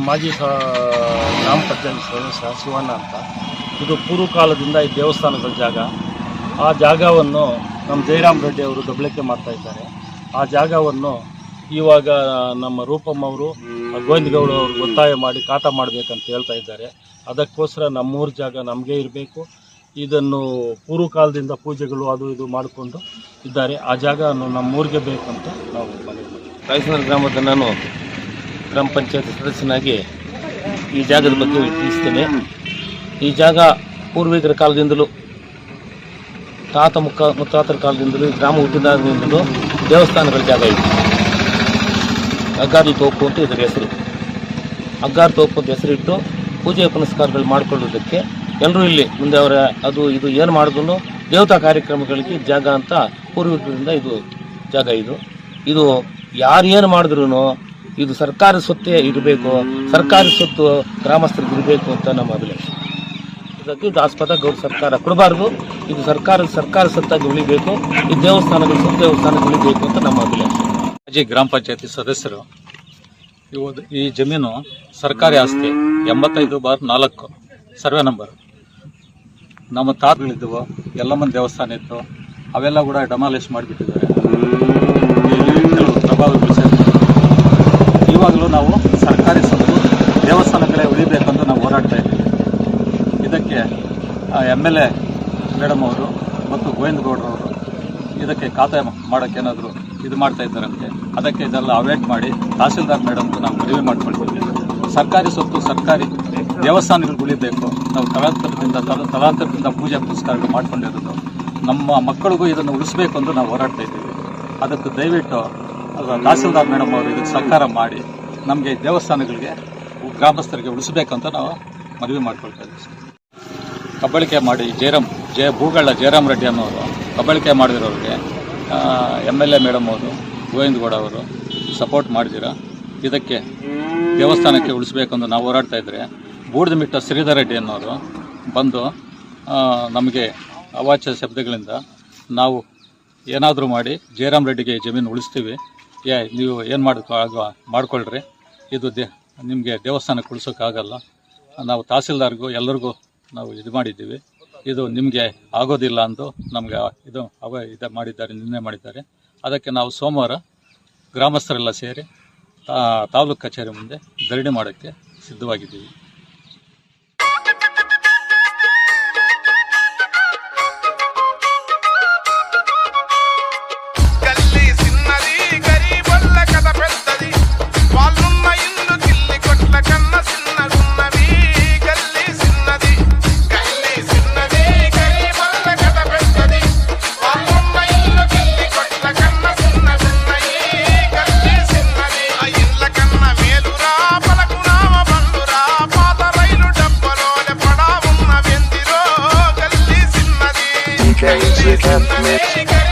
ಮಾಜಿ ಗ್ರಾಮ ಪಂಚಾಯತ್ ಸದಸ್ಯ ಶಿವಣ್ಣ ಅಂತ. ಇದು ಪೂರ್ವಕಾಲದಿಂದ ಈ ದೇವಸ್ಥಾನಗಳ ಜಾಗ. ಆ ಜಾಗವನ್ನು ನಮ್ಮ ಜಯರಾಮ್ ರೆಡ್ಡಿ ಅವರು ದಬ್ಬಳಿಕೆ ಮಾಡ್ತಾ ಇದ್ದಾರೆ. ಆ ಜಾಗವನ್ನು ಇವಾಗ ನಮ್ಮ ರೂಪಮ್ಮ ಅವರು ಗೋವಿಂದಗೌಡ ಅವರು ಒತ್ತಾಯ ಮಾಡಿ ಖಾತಾ ಮಾಡಬೇಕಂತ ಹೇಳ್ತಾ ಇದ್ದಾರೆ. ಅದಕ್ಕೋಸ್ಕರ ನಮ್ಮೂರ ಜಾಗ ನಮಗೆ ಇರಬೇಕು. ಇದನ್ನು ಪೂರ್ವಕಾಲದಿಂದ ಪೂಜೆಗಳು ಅದು ಇದು ಮಾಡಿಕೊಂಡು ಇದ್ದಾರೆ. ಆ ಜಾಗ ನಮ್ಮೂರಿಗೆ ಬೇಕಂತ ನಾವು ಮನವಿ ಮಾಡ್ತೀವಿ. ರಾಯಸನಗರ ಗ್ರಾಮದ ನಾನು ಗ್ರಾಮ ಪಂಚಾಯತ್ ಸದಸ್ಯನಾಗಿ ಈ ಜಾಗದ ಬಗ್ಗೆ ತಿಳಿಸ್ತೇನೆ. ಈ ಜಾಗ ಪೂರ್ವಿಕರ ಕಾಲದಿಂದಲೂ ಮುತ್ತಾತರ ಕಾಲದಿಂದಲೂ ಗ್ರಾಮ ಹುಟ್ಟಿದಾಗಿನಿಂದಲೂ ದೇವಸ್ಥಾನಗಳ ಜಾಗ ಇದೆ. ಅಗ್ಗಾರಿ ತೋಪು ಅಂತ ಇದರ ಹೆಸರು. ಅಗ್ಗಾರಿ ತೋಪು ಅಂತ ಹೆಸರಿಟ್ಟು ಪೂಜೆ ಪುನಸ್ಕಾರಗಳು ಮಾಡಿಕೊಳ್ಳೋದಕ್ಕೆ ಎಲ್ಲರೂ ಇಲ್ಲಿ ಮುಂದೆ ಅವರ ಅದು ಇದು ಏನು ಮಾಡಿದ್ರು ದೇವತಾ ಕಾರ್ಯಕ್ರಮಗಳಿಗೆ ಜಾಗ ಅಂತ ಪೂರ್ವಿಕರಿಂದ ಇದು ಜಾಗ. ಇದು ಯಾರು ಏನು ಮಾಡಿದ್ರು ಇದು ಸರ್ಕಾರಿ ಸ್ವತ್ತೇ ಇರಬೇಕು, ಸರ್ಕಾರಿ ಸ್ವತ್ತು ಗ್ರಾಮಸ್ಥರಿಗೆ ಇರಬೇಕು ಅಂತ ನಮ್ಮ ಅಭಿಲಾಷೆ. ಇದಕ್ಕೆ ಇದು ಆಸ್ಪದ ಗೌಡ ಸರ್ಕಾರ ಕೊಡಬಾರ್ದು. ಇದು ಸರ್ಕಾರ ಸತ್ತಾಗಿ ಉಳಿಬೇಕು. ಈ ದೇವಸ್ಥಾನಗಳು ಉಳಿಬೇಕು ಅಂತ ನಮ್ಮ ಅಭಿಲಾಷೆ. ಮಾಜಿ ಗ್ರಾಮ ಪಂಚಾಯತಿ ಸದಸ್ಯರು. ಈ ಜಮೀನು ಸರ್ಕಾರಿ ಆಸ್ತಿ 85/4 ಸರ್ವೆ ನಂಬರ್. ನಮ್ಮ ತಾತಗಳಿದ್ದವು, ಎಲ್ಲಮ್ಮನ ದೇವಸ್ಥಾನ ಇತ್ತು, ಅವೆಲ್ಲ ಕೂಡ ಡೆಮಾಲಿಷ್ ಮಾಡಿಬಿಟ್ಟಿದ್ದಾರೆ. ಕೆಲವು ಪ್ರಭಾವಗಳು ಸೇರಿದೆ. ಇವಾಗಲೂ ನಾವು ಸರ್ಕಾರಿ ಸ್ವತ್ತು ದೇವಸ್ಥಾನಗಳೇ ಉಳಿಬೇಕಂತ ನಾವು ಹೋರಾಡ್ತಾ ಇದ್ದೀವಿ. ಇದಕ್ಕೆ MLA ಮೇಡಮ್ ಅವರು ಮತ್ತು ಗೋವಿಂದಗೌಡರವರು ಇದಕ್ಕೆ ಖಾತೆ ಮಾಡೋಕ್ಕೇನಾದರೂ ಇದು ಮಾಡ್ತಾ ಇದ್ದಾರಂತೆ. ಅದಕ್ಕೆ ಇದೆಲ್ಲ ಅವಾಯ್ಡ್ ಮಾಡಿ ತಹಸೀಲ್ದಾರ್ ಮೇಡಮ್ಗೂ ನಾವು ಮನವಿ ಮಾಡ್ಕೊಳ್ತೀವಿ. ಸರ್ಕಾರಿ ಸ್ವತ್ತು ಸರ್ಕಾರಿ ದೇವಸ್ಥಾನಗಳು ಉಳಿಬೇಕು. ನಾವು ತಲಾಂತರದಿಂದ ಪೂಜೆ ಪುನಸ್ಕಾರಗಳು ಮಾಡ್ಕೊಂಡಿರೋದು. ನಮ್ಮ ಮಕ್ಕಳಿಗೂ ಇದನ್ನು ಉಳಿಸ್ಬೇಕು ಅಂತ ನಾವು ಹೋರಾಡ್ತಾ ಇದ್ದೀವಿ. ಅದಕ್ಕೆ ದಯವಿಟ್ಟು ತಹಸೀಲ್ದಾರ್ ಮೇಡಮ್ ಅವರು ಇದಕ್ಕೆ ಸಹಕಾರ ಮಾಡಿ ನಮಗೆ ದೇವಸ್ಥಾನಗಳಿಗೆ ಗ್ರಾಮಸ್ಥರಿಗೆ ಉಳಿಸ್ಬೇಕಂತ ನಾವು ಮನವಿ ಮಾಡ್ಕೊಳ್ತಾ ಇದ್ದೀವಿ. ಕಬಳಿಕೆ ಮಾಡಿ ಭೂಗಳ ಜಯರಾಮ್ ರೆಡ್ಡಿ ಅನ್ನೋರು ಕಬಳಿಕೆ ಮಾಡಿರೋರಿಗೆ MLA ಮೇಡಮ್ ಅವರು ಗೋವಿಂದಗೌಡ ಅವರು ಸಪೋರ್ಟ್ ಮಾಡಿದ್ದೀರ. ಇದಕ್ಕೆ ದೇವಸ್ಥಾನಕ್ಕೆ ಉಳಿಸ್ಬೇಕಂದು ನಾವು ಹೋರಾಡ್ತಾ ಇದ್ದರೆ ಬೂಡ್ದಮಿಟ್ಟ ಶ್ರೀಧರ್ ರೆಡ್ಡಿ ಅನ್ನೋರು ಬಂದು ನಮಗೆ ಅವಾಚ್ಯ ಶಬ್ದಗಳಿಂದ ನಾವು ಏನಾದರೂ ಮಾಡಿ ಜಯರಾಮ್ ರೆಡ್ಡಿಗೆ ಜಮೀನು ಉಳಿಸ್ತೀವಿ, ನೀವು ಏನು ಮಾಡ್ಕೊಳ್ರಿ, ಇದು ನಿಮಗೆ ದೇವಸ್ಥಾನಕ್ಕೆ ಉಳಿಸೋಕ್ಕಾಗಲ್ಲ, ನಾವು ತಹಸೀಲ್ದಾರ್ಗೂ ಎಲ್ಲರಿಗೂ ನಾವು ಇದು ಮಾಡಿದ್ದೀವಿ, ಇದು ನಿಮಗೆ ಆಗೋದಿಲ್ಲ ಅಂದು ನಮಗೆ ಇದು ಮಾಡಿದ್ದಾರೆ, ನಿರ್ಣಯ ಮಾಡಿದ್ದಾರೆ. ಅದಕ್ಕೆ ನಾವು ಸೋಮವಾರ ಗ್ರಾಮಸ್ಥರೆಲ್ಲ ಸೇರಿ ತಾಲೂಕು ಕಚೇರಿ ಮುಂದೆ ಧರಣಿ ಮಾಡೋಕ್ಕೆ ಸಿದ್ಧವಾಗಿದ್ದೀವಿ. You can't mix.